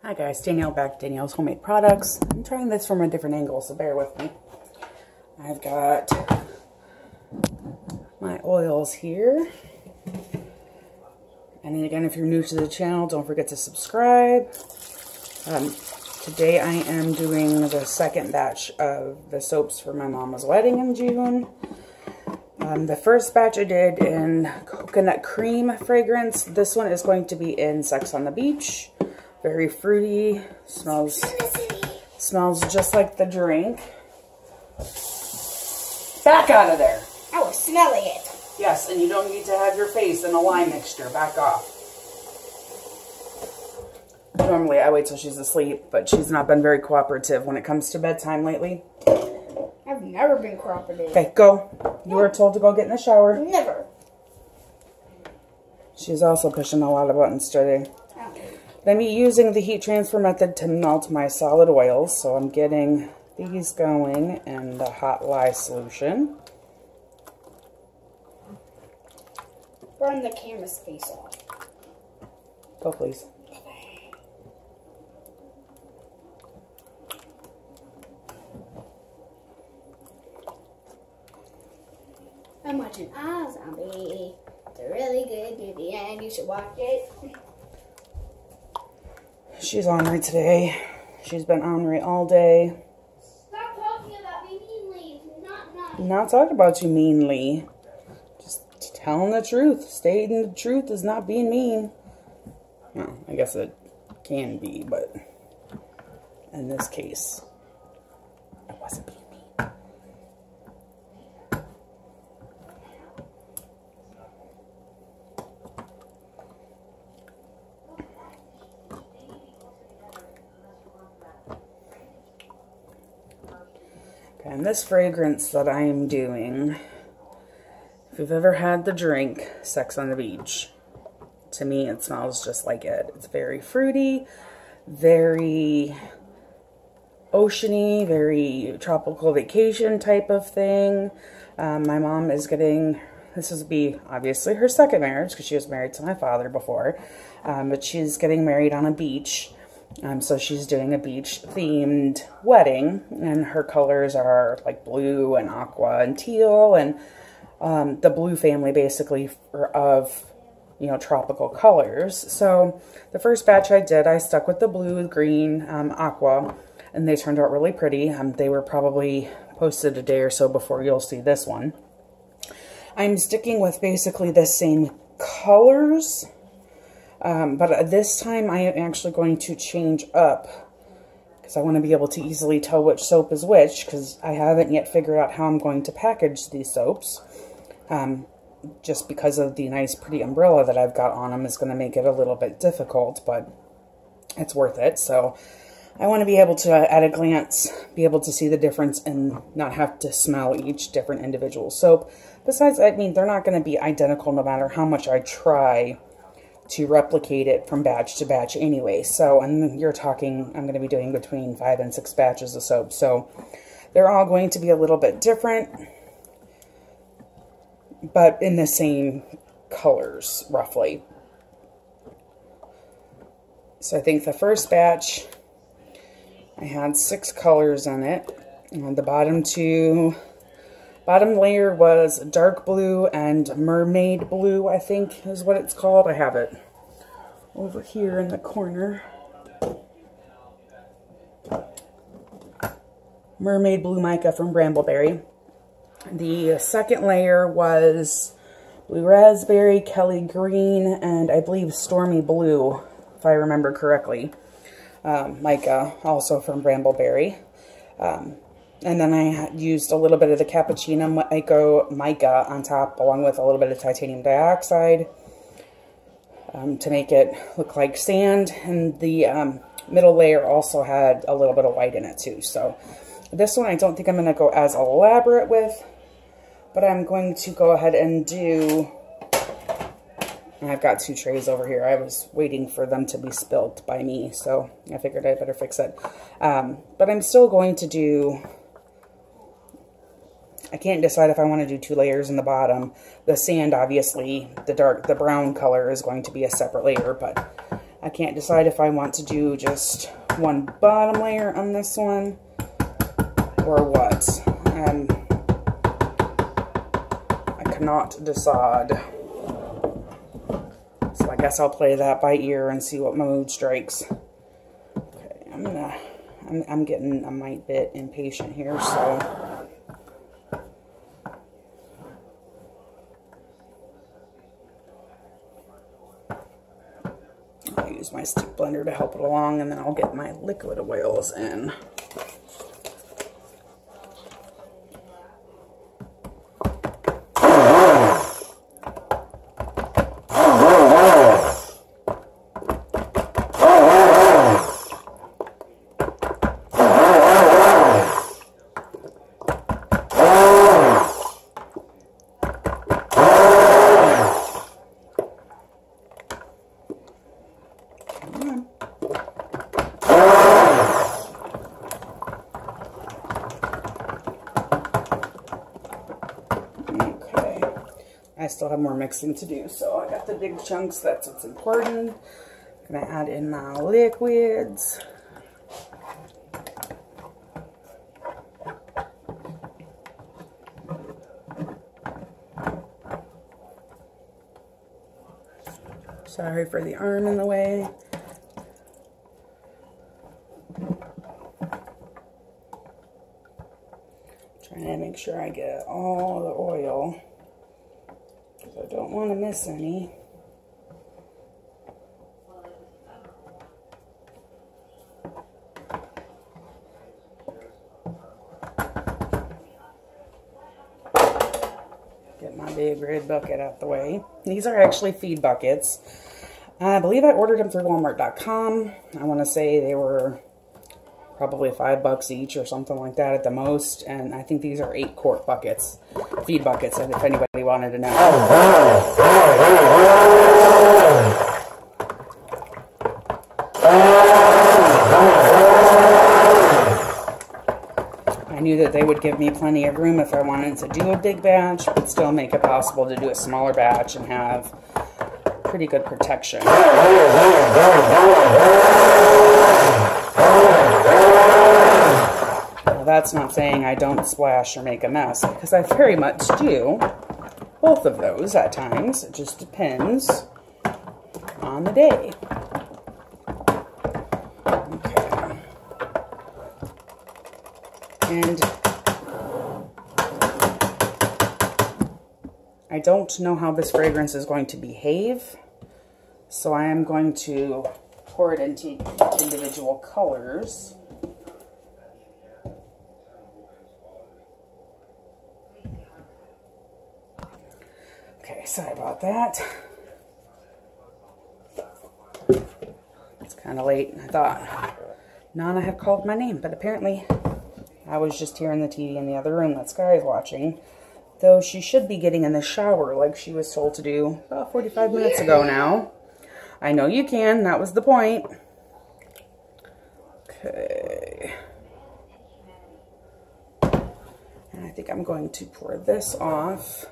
Hi guys, Danielle back at Danielle's Homemade Products. I'm trying this from a different angle, so bear with me. I've got my oils here. And again, if you're new to the channel, don't forget to subscribe. Today I am doing the second batch of the soaps for my mama's wedding in June. The first batch I did in coconut cream fragrance. This one is going to be in Sex on the Beach. Very fruity, smells just like the drink. Back out of there. I was smelling it. Yes, and you don't need to have your face in a lime mixture. Back off. Normally I wait till she's asleep, but she's not been very cooperative when it comes to bedtime lately. I've never been cooperative. Okay, go. You were told to go get in the shower. Never. She's also pushing a lot of buttons today. I'm using the heat transfer method to melt my solid oils, so I'm getting these going in the hot lye solution. Burn the camera's face off. Go, please. I'm watching iZombie. It's a really good movie, and you should watch it. She's ornery today. She's been ornery all day. Stop talking about me meanly. It's not nice. I'm not talking about you meanly. Just telling the truth. Stating the truth is not being mean. Well, I guess it can be, but in this case, it wasn't being mean. And this fragrance that I am doing, if you've ever had the drink Sex on the Beach, to me it smells just like it. It's very fruity, very oceany, very tropical vacation type of thing. My mom is getting, this will be obviously her second marriage because she was married to my father before, but she's getting married on a beach. So she's doing a beach-themed wedding, and her colors are like blue and aqua and teal, and the blue family basically of, you know, tropical colors. So the first batch I did, I stuck with the blue, green, aqua, and they turned out really pretty. They were probably posted a day or so before you'll see this one. I'm sticking with basically the same colors. But this time I am actually going to change up because I want to be able to easily tell which soap is which, because I haven't yet figured out how I'm going to package these soaps. Just because of the nice pretty umbrella that I've got on them is going to make it a little bit difficult, but it's worth it. So I want to be able to, at a glance, be able to see the difference and not have to smell each different individual soap. Besides, I mean, they're not going to be identical no matter how much I try to replicate it from batch to batch anyway. So, and you're talking, I'm going to be doing between 5 and 6 batches of soap. So they're all going to be a little bit different, but in the same colors, roughly. So I think the first batch, I had 6 colors in it. And the bottom layer was dark blue and mermaid blue, I think is what it's called. I have it over here in the corner. Mermaid blue mica from Brambleberry. The second layer was blue raspberry, Kelly green, and I believe stormy blue, if I remember correctly. Mica, also from Brambleberry. And then I used a little bit of the cappuccino mica on top, along with a little bit of titanium dioxide to make it look like sand. And the middle layer also had a little bit of white in it too. So this one I don't think I'm going to go as elaborate with, but I'm going to go ahead and do, and I've got 2 trays over here. I was waiting for them to be spilt by me, so I figured I better fix it. But I'm still going to do, I can't decide if I want to do 2 layers in the bottom. The sand, obviously, the brown color is going to be a separate layer, but I can't decide if I want to do just one bottom layer on this one or what. I cannot decide. So I guess I'll play that by ear and see what my mood strikes. Okay, I'm getting a mite bit impatient here, so I'll use my stick blender to help it along, and then I'll get my liquid oils in. I still have more mixing to do, so I got the big chunks. That's what's important. I'm gonna add in my liquids. Sorry for the arm in the way. Trying to make sure I get all the oil, because I don't want to miss any. Get my big red bucket out the way. These are actually feed buckets. I believe I ordered them through Walmart.com. I want to say they were probably $5 each or something like that at the most. And I think these are 8-quart buckets, feed buckets, and if anybody wanted to know. I knew that they would give me plenty of room if I wanted to do a big batch, but still make it possible to do a smaller batch and have pretty good protection. Well, that's not saying I don't splash or make a mess, because I very much do. Both of those at times. It just depends on the day. Okay. And I don't know how this fragrance is going to behave, so I am going to pour it into individual colors. Okay, sorry about that. It's kind of late. I thought Nana had called my name, but apparently I was just hearing the TV in the other room that Sky is watching. Though she should be getting in the shower like she was told to do about 45 minutes ago now. I know you can. That was the point. Okay. And I think I'm going to pour this off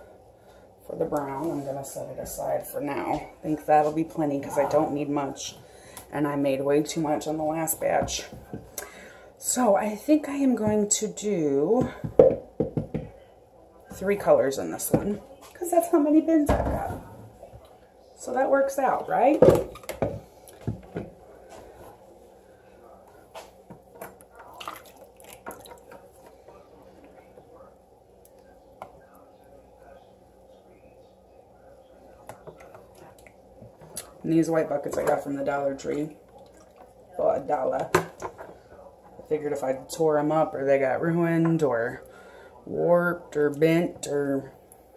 for the brown. I'm going to set it aside for now. I think that'll be plenty because I don't need much. And I made way too much on the last batch. So I think I am going to do 3 colors in this one, because that's how many bins I've got. So that works out, right? And these white buckets I got from the Dollar Tree for $1. I figured if I tore them up or they got ruined or warped or bent or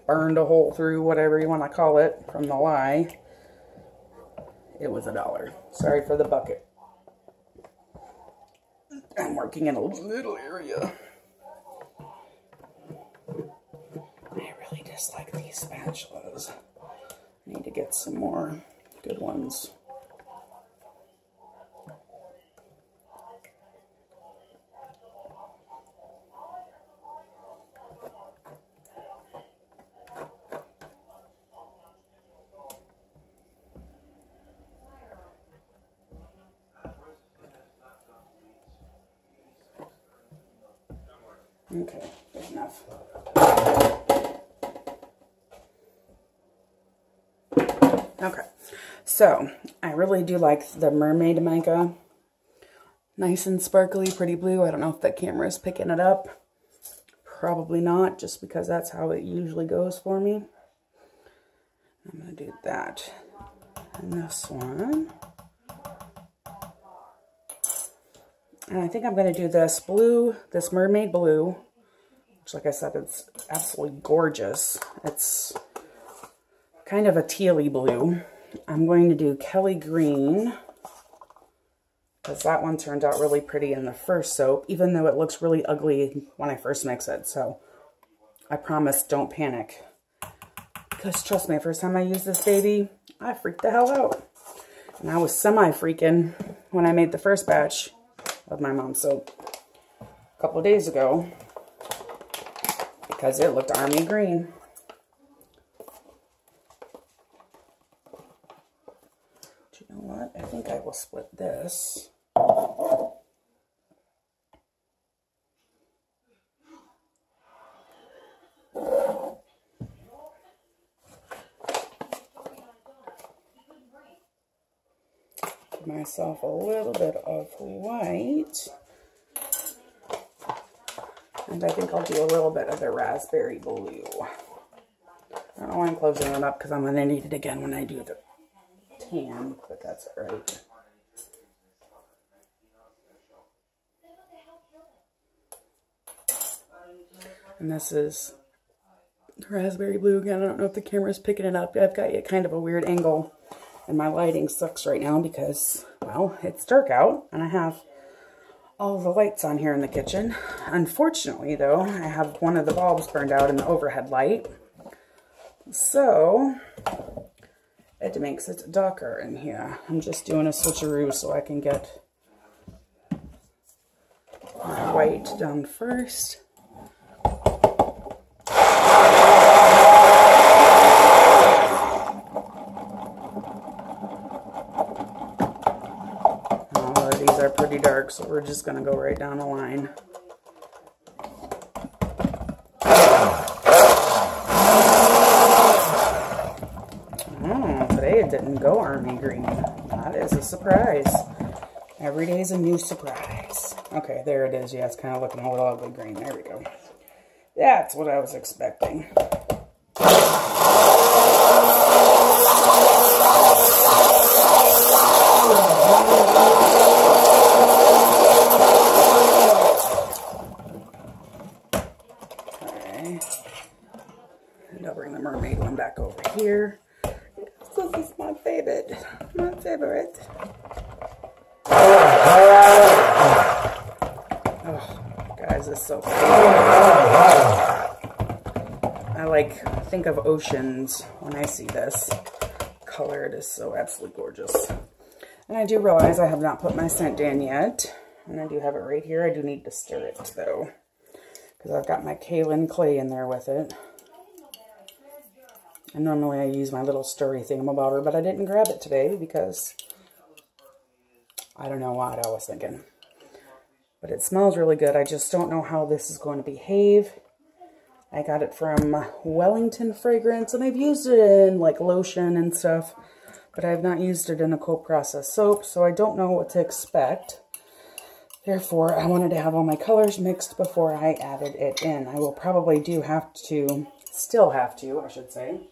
burned a hole through, whatever you want to call it, from the lye, it was $1. Sorry for the bucket. I'm working in a little area. I really dislike these spatulas. I need to get some more good ones. Okay, good enough. Okay, so I really do like the Mermaid mica. Nice and sparkly, pretty blue. I don't know if the camera is picking it up. Probably not, just because that's how it usually goes for me. I'm going to do that and this one. And I think I'm going to do this blue, this Mermaid blue, which, like I said, it's absolutely gorgeous. It's kind of a tealy blue. I'm going to do Kelly Green, because that one turned out really pretty in the first soap, even though it looks really ugly when I first mix it. So I promise, don't panic. Because trust me, first time I used this baby, I freaked the hell out. And I was semi-freaking when I made the first batch of my mom's soap a couple of days ago, because it looked army green. But you know what? I think I will split this. Give myself a little bit of white. And I think I'll do a little bit of the raspberry blue. I don't know why I'm closing it up, because I'm going to need it again when I do the tan, but that's all right. And this is raspberry blue again. I don't know if the camera's picking it up. I've got kind of a weird angle, and my lighting sucks right now because, well, it's dark out, and I have all the lights on here in the kitchen. Unfortunately, though, I have one of the bulbs burned out in the overhead light. So it makes it darker in here. I'm just doing a switcheroo so I can get my white done first. These are pretty dark, so we're just going to go right down the line. Today it didn't go army green. That is a surprise. Every day is a new surprise. Okay, there it is. Yeah, it's kind of looking a little ugly green. There we go. That's what I was expecting. Okay. And I'll bring the Mermaid one back over here. This is my favorite. My favorite. Oh, guys, this is so pretty. I think of oceans when I see this color. It is so absolutely gorgeous. And I do realize I have not put my scent in yet. And I do have it right here. I do need to stir it, though, because I've got my kaolin clay in there with it. And normally I use my little stirry thingamabobber, but I didn't grab it today because I don't know what I was thinking. But it smells really good. I just don't know how this is going to behave. I got it from Wellington Fragrance, and I've used it in like lotion and stuff, but I have not used it in a cold process soap, so I don't know what to expect. Therefore, I wanted to have all my colors mixed before I added it in. I will probably still have to, I should say,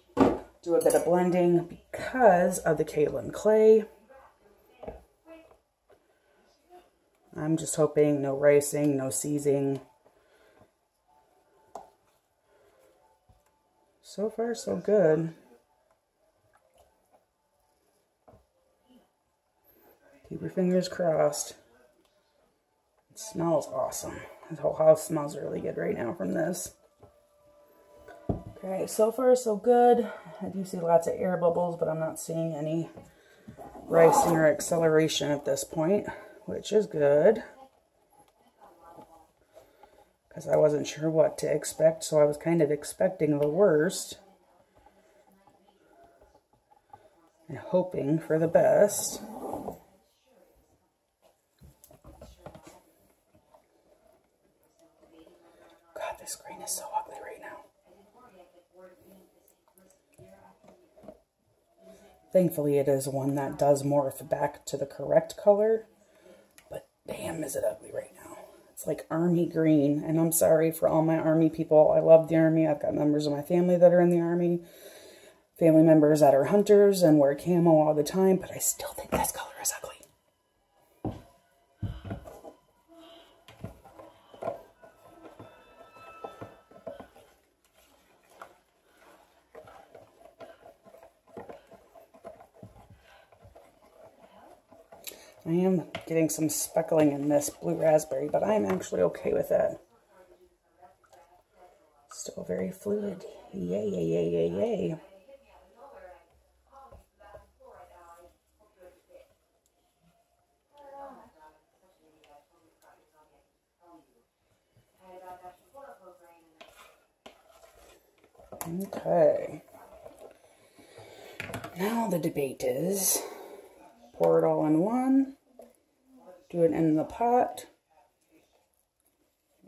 do a bit of blending because of the kaolin clay. I'm just hoping no ricing, no seizing. So far, so good. Keep your fingers crossed. It smells awesome. The whole house smells really good right now from this. Okay, so far so good. I do see lots of air bubbles, but I'm not seeing any ricing or acceleration at this point, which is good, because I wasn't sure what to expect, so I was kind of expecting the worst and hoping for the best. Thankfully, it is one that does morph back to the correct color. But damn, is it ugly right now. It's like army green. And I'm sorry for all my army people. I love the army. I've got members of my family that are in the army. Family members that are hunters and wear camo all the time. But I still think this color is ugly. I am getting some speckling in this blue raspberry, but I'm actually okay with that. Still very fluid. Yay, yay, yay, yay, yay. Okay. Now the debate is, pour it all in one, do it in the pot,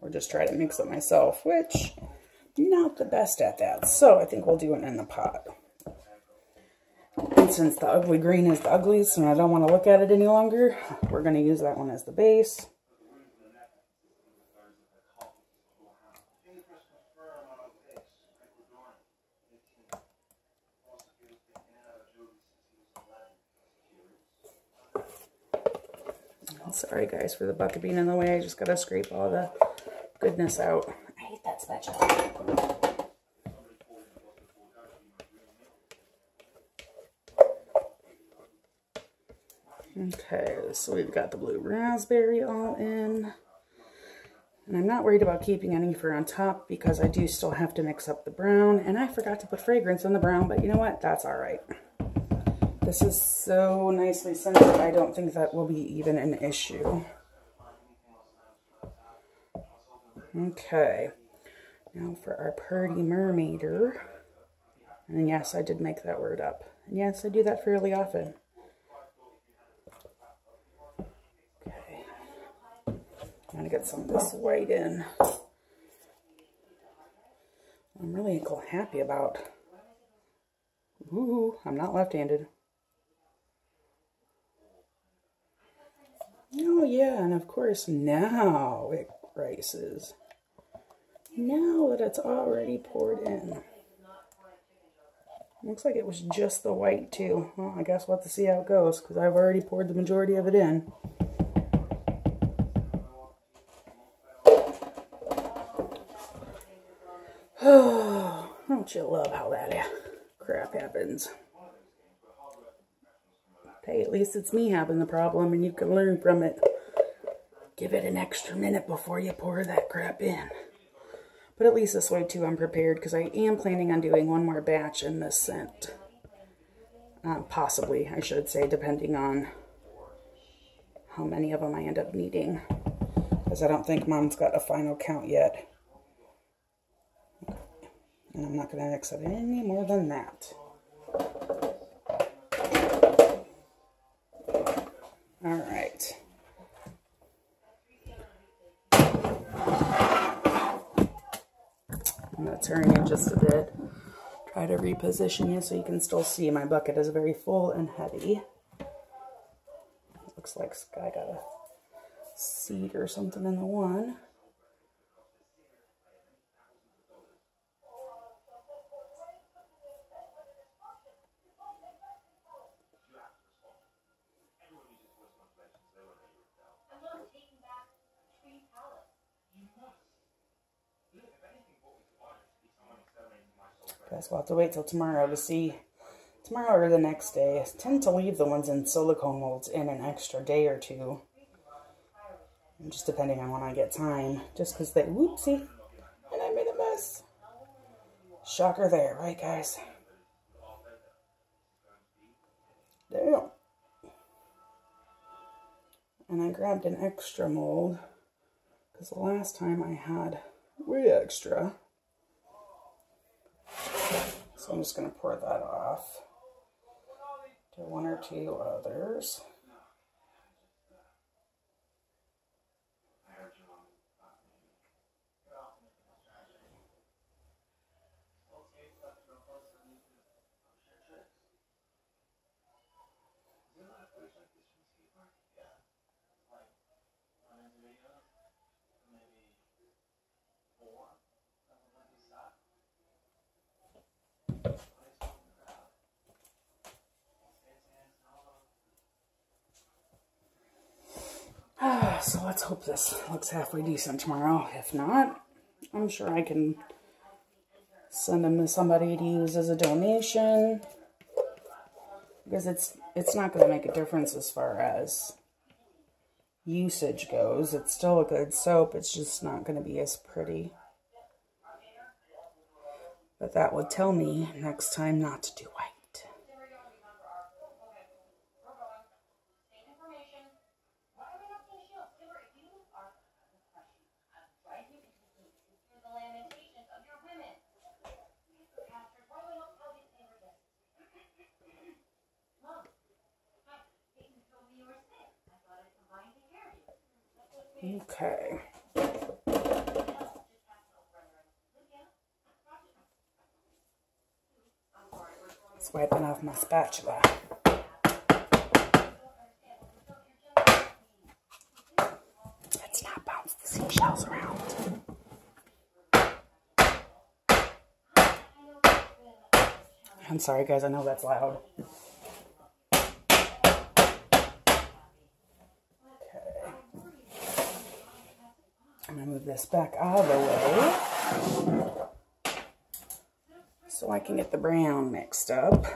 or just try to mix it myself, which I'm not the best at that. So I think we'll do it in the pot. And since the ugly green is the ugliest and I don't want to look at it any longer, we're going to use that one as the base. Sorry guys for the bucket being in the way. I just gotta scrape all the goodness out. I hate that spatula. Okay, so we've got the blue raspberry all in. And I'm not worried about keeping any for on top because I do still have to mix up the brown. And I forgot to put fragrance in the brown, but you know what? That's all right. This is so nicely scented, I don't think that will be even an issue. Okay, now for our Purdy Mermaider. And yes, I did make that word up. And yes, I do that fairly often. Okay, I'm gonna get some of this white in. I'm really happy about. Ooh, I'm not left-handed. Oh yeah, and of course now it rises. Now that it's already poured in. Looks like it was just the white too. Well, I guess we'll have to see how it goes because I've already poured the majority of it in. Oh, don't you love how that crap happens? Hey, at least it's me having the problem and you can learn from it. Give it an extra minute before you pour that crap in. But at least this way too I'm prepared because I am planning on doing one more batch in this scent. Possibly, I should say, depending on how many of them I end up needing. Because I don't think Mom's got a final count yet. And I'm not going to mix it any more than that. All right. I'm going to turn you just a bit. Try to reposition you so you can still see my bucket is very full and heavy. Looks like I got a seed or something in the one. Guess we'll have to wait till tomorrow to see. Tomorrow or the next day. I tend to leave the ones in silicone molds in an extra day or two. And just depending on when I get time. Just because they, whoopsie, and I made a mess. Shocker there, right guys? Damn. And I grabbed an extra mold. Because the last time I had way extra. So I'm just going to pour that off. Do one or two others. So let's hope this looks halfway decent tomorrow. If not, I'm sure I can send them to somebody to use as a donation. Because it's not going to make a difference as far as usage goes. It's still a good soap. It's just not going to be as pretty. But that would tell me next time not to do white. Okay. Just wiping off my spatula. Let's not bounce the seashells around. I'm sorry guys, I know that's loud. I'm going to move this back out of the way so I can get the brown mixed up.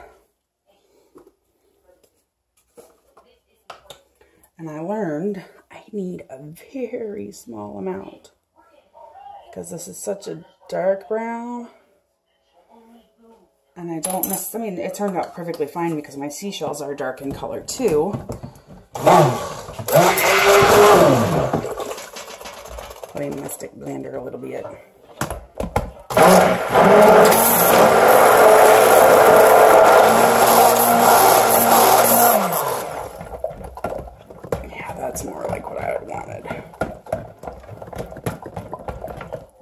And I learned I need a very small amount because this is such a dark brown. And I don't necessarily, I mean, it turned out perfectly fine because my seashells are dark in color too. Putting my stick blender a little bit. Yeah, that's more like what I wanted.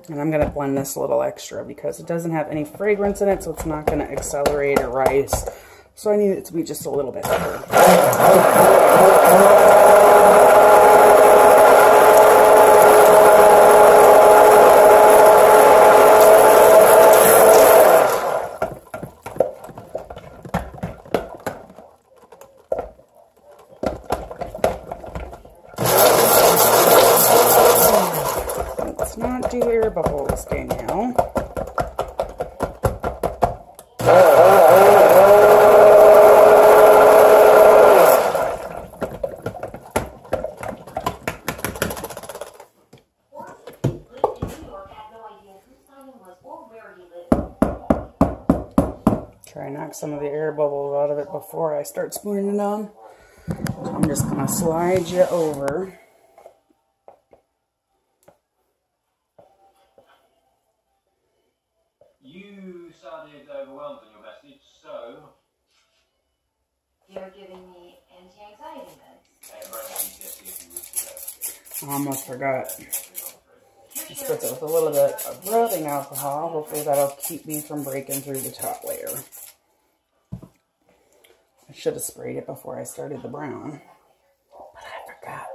And I'm going to blend this a little extra because it doesn't have any fragrance in it, so it's not going to accelerate or rise. So I need it to be just a little bit better. Let's not do air bubbles, Danielle. Try and knock some of the air bubbles out of it before I start spooning it on. I'm just going to slide you over. You sounded overwhelmed in your message, so... You're giving me anti-anxiety meds. I almost forgot. Just put it with a little bit of rubbing alcohol. Hopefully that'll keep me from breaking through the top layer. I should have sprayed it before I started the brown, but I forgot.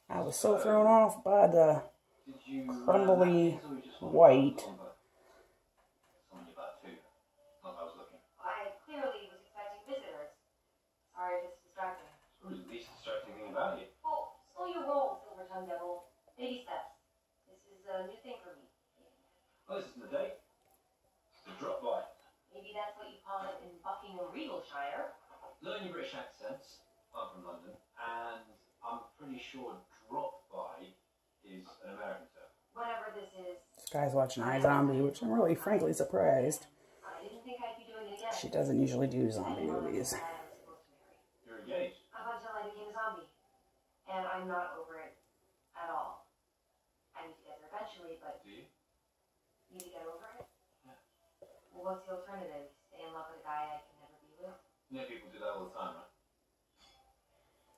I was so thrown off by the crumbly white. I clearly was expecting visitors. Sorry if it's distracting. What is the least distracting thing about it? Well, slow your roll, Silver-tongued devil. Baby steps. This is a new thing for me. Well, this isn't a date. It's a drop by. Maybe that's what you call it in Buckingham Regalshire. Learn your British accents. I'm from London, and I'm pretty sure drop by is an American term. Whatever this is. This guy's watching iZombie, which I'm really frankly surprised. I didn't think I'd be doing it again. She doesn't usually do zombie movies. You're engaged. Up until I became a zombie. And I'm not over it at all. I need to get there eventually, but... Do you? Need to get over it? Yeah. Well, what's the alternative? Stay in love with a guy I can never be with? Yeah, people do that all the time, right?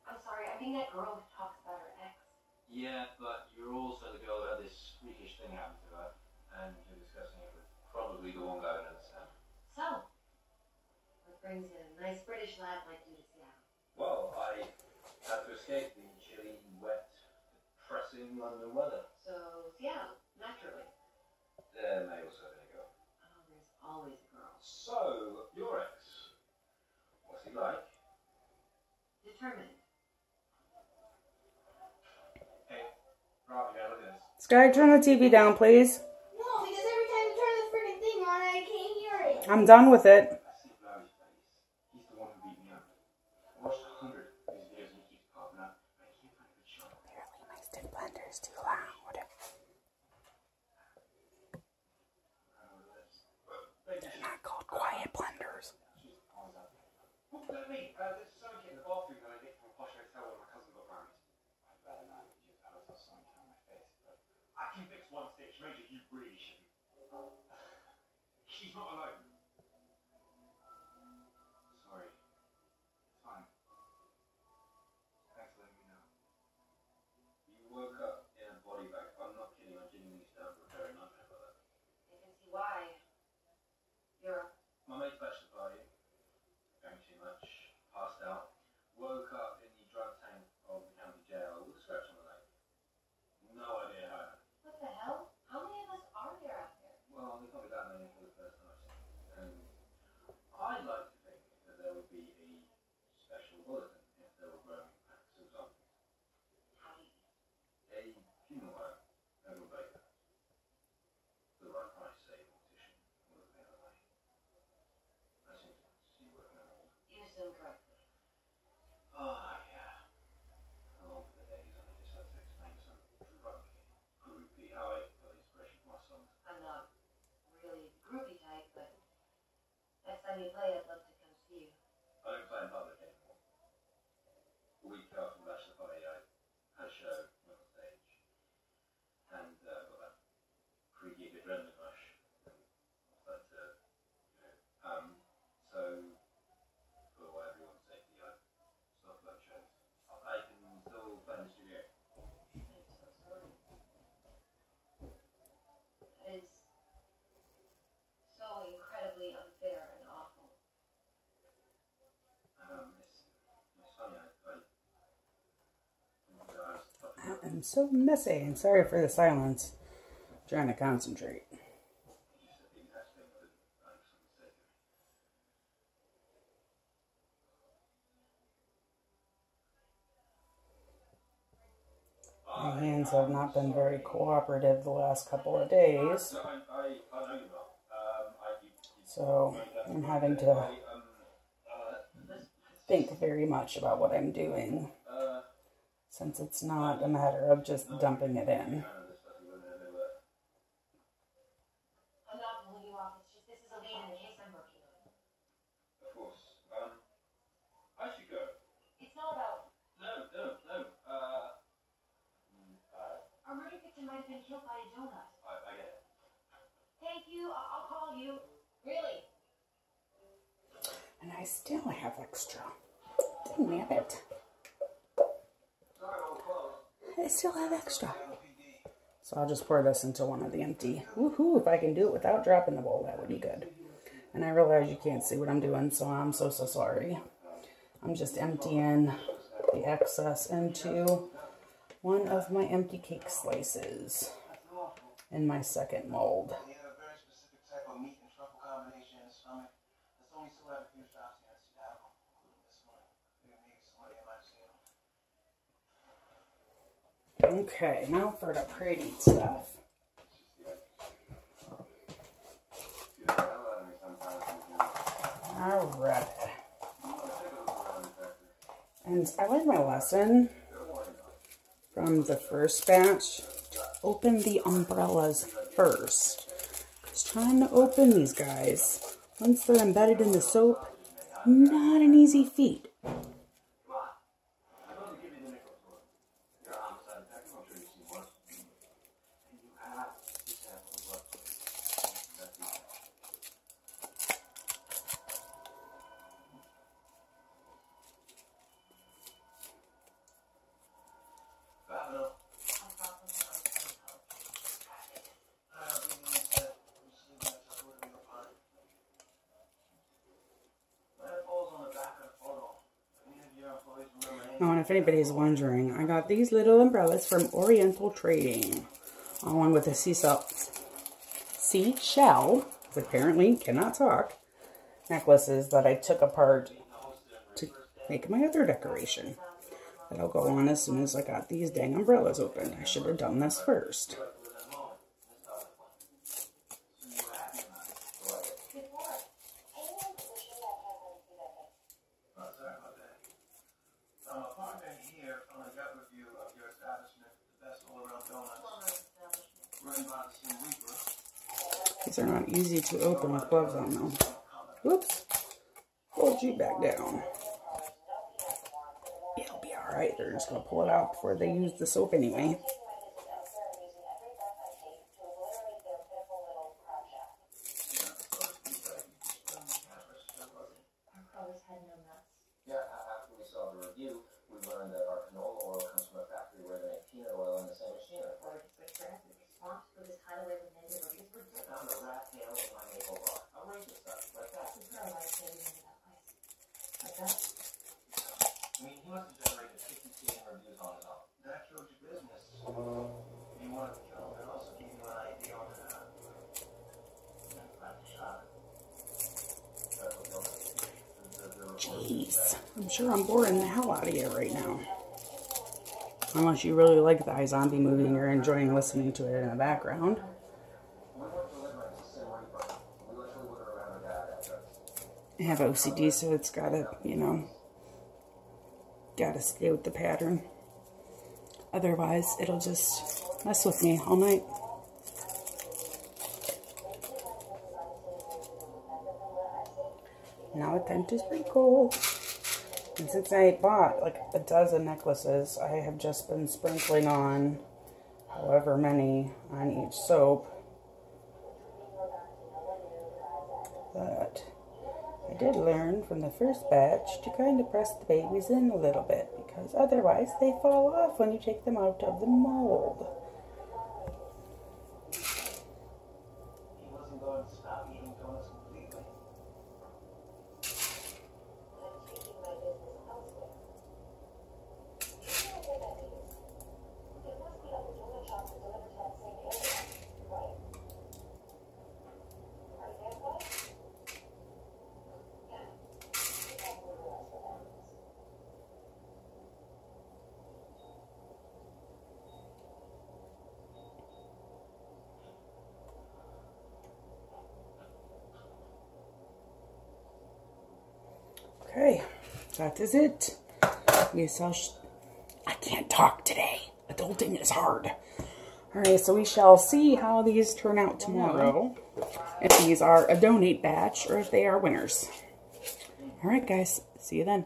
I'm sorry, I mean that girl who talks about her ex. Yeah, but you're also the girl that had this freakish thing happen to her, and you're discussing it with probably the one guy who understands. So, what brings a nice British lad like you to Seattle? Well, I had to escape the chilly, wet, depressing London weather. So, Seattle, naturally. There may also be a girl. Oh, there's always a girl. So, your ex, what's he like? Determined. Sky, turn the TV down, please. No, because every time you turn the freaking thing on, I can't hear it. I'm done with it. I see Larry's face. He's the one who beat me up. I watched 100 of his videos and he keeps popping up. I can't find a good shot. Apparently my stick blender is too loud. They're not called quiet blenders. Look at me. There's a sewing kit in the bathroom that I nicked from a posh hotel when my cousin got married. I'd rather not use that as a sewing kit on my face, but I can fix one stitch. Major, you really shouldn't. She's not alone. Sorry. It's fine. Thanks for letting me know. You woke up in a body bag. I'm not kidding. I genuinely stand for a very nightmare about that. I can see why. You're My mate's bachelor party. Drank too much. Passed out. Woke up in the drug tank of the county jail with a scratch on the leg. No idea how. what the hell? How many of us are there out there? Well, there's probably that many for the first time I've seen. And I'd like to think that there would be a special bulletin if there were growing packs of zombies. How do you A funeral home over Baker. For the right price, say, mortician would have been away. I seem to see what I'm old. use them correctly? Oh, yeah. I'm old for the days when I just had to explain to some drunk, groupie how I got the expression from my songs. I'm not really groupie type, but next time you play, I'd love to come see you. I don't play in public anymore. A week after the bachelor party, I had a show on stage and got that pre-gig adrenaline rush. But, so for everyone's safety, I stopped that show. I can still play in the studio. I'm so sorry. That is so incredibly unfair and awful. It's funny, I I'm so messy. And sorry for the silence. Trying to concentrate. My hands have not been very cooperative the last couple of days. I know you're not. So I'm having to think very much about what I'm doing, since it's not a matter of just dumping it in. I'm not pulling you off. It's just this is a lead in the case I'm working on. Of course. I should go. It's not about No. our murder victim might have been killed by a donut. I get it. Thank you. I'll call you. Really? And I still have extra. Damn it. I still have extra. So I'll just pour this into one of the empty. Woohoo, if I can do it without dropping the bowl, that would be good. And I realize you can't see what I'm doing, so I'm so sorry. I'm just emptying the excess into one of my empty cake slices in my second mold. He had a very specific type of meat and truffle combination in his stomach. There's only two out of few shops here in Seattle, including this one. Me, somebody might see him. Okay, now for the pretty stuff. Alright. And I learned my lesson from the first batch to open the umbrellas first. Because trying to open these guys, once they're embedded in the soap, not an easy feat. Oh, and if anybody's wondering, I got these little umbrellas from Oriental Trading, along with a seashell, apparently cannot talk, necklaces that I took apart to make my other decoration. That'll go on as soon as I got these dang umbrellas open. I should have done this first. These are not easy to open with gloves on though. Whoops. Hold you back down. It'll be alright. They're just going to pull it out before they use the soap anyway. Yeah, after we saw the review, we learned that our canola oil comes from a factory where they make peanut oil in the same machinery. Or just like for instance, response to this hideaway with negative reviews. I found a rat tail in my maple bar. Outrageous stuff like that. This is our life saving into that place. Like that? I mean, he must have generated 50 reviews on his own. That shows your business. You wanted to kill him, and also give you an idea on how to like the shot. Jeez. I'm sure I'm boring the hell out of you right now. Unless you really like the iZombie movie and you're enjoying listening to it in the background. I have OCD, so it's gotta, you know, gotta stay with the pattern. Otherwise, it'll just mess with me all night. Now a tent is pretty cool. And since I bought like a dozen necklaces, I have just been sprinkling on however many on each soap. But I did learn from the first batch to kind of press the babies in a little bit, because otherwise they fall off when you take them out of the mold. He wasn't going to stop eating donuts completely. Okay, that is it. Yes, I can't talk today. Adulting is hard. Alright, so we shall see how these turn out tomorrow. If these are a donate batch or if they are winners. Alright guys, see you then.